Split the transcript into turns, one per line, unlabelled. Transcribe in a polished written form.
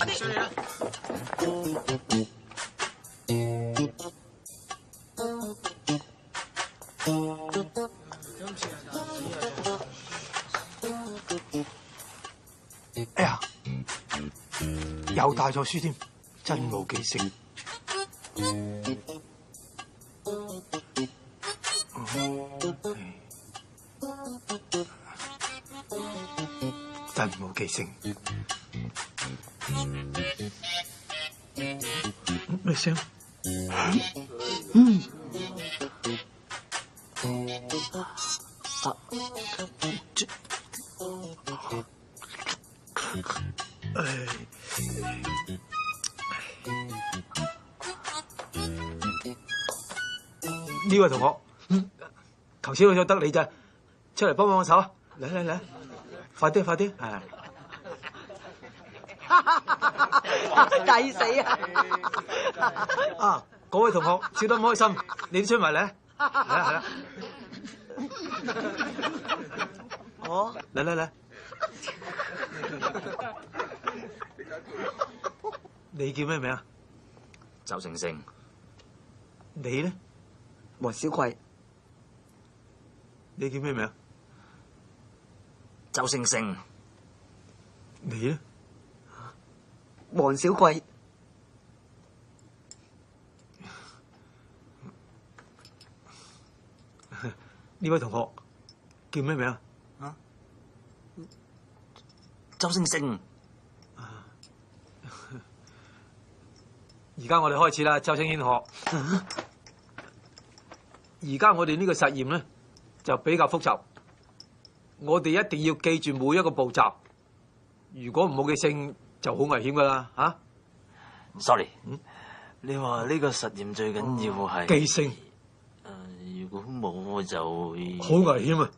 衰你啦！
哎呀，又帶錯書添，真冇記性。真冇記性。咩聲？呢位同學，頭先好似得你咋，出嚟幫幫我手啊！嚟，快啲，係。
抵死啊！
啊，嗰位同學笑得唔開心，你都出埋嚟，係啦。
我
嚟，你叫咩名啊？
周星星。
你咧？
黃小貴。
你叫咩名？
周星星。
你咧？
黃小貴。
呢位同學叫咩名啊？
周星星。
而家我哋開始啦，周星星同學。而家我哋呢個實驗咧就比較複雜，我哋一定要記住每一個步驟。如果唔好記性，就好危險噶啦嚇。
Sorry，你話呢個實驗最緊要係
記性。
如果冇就會
好危險啊！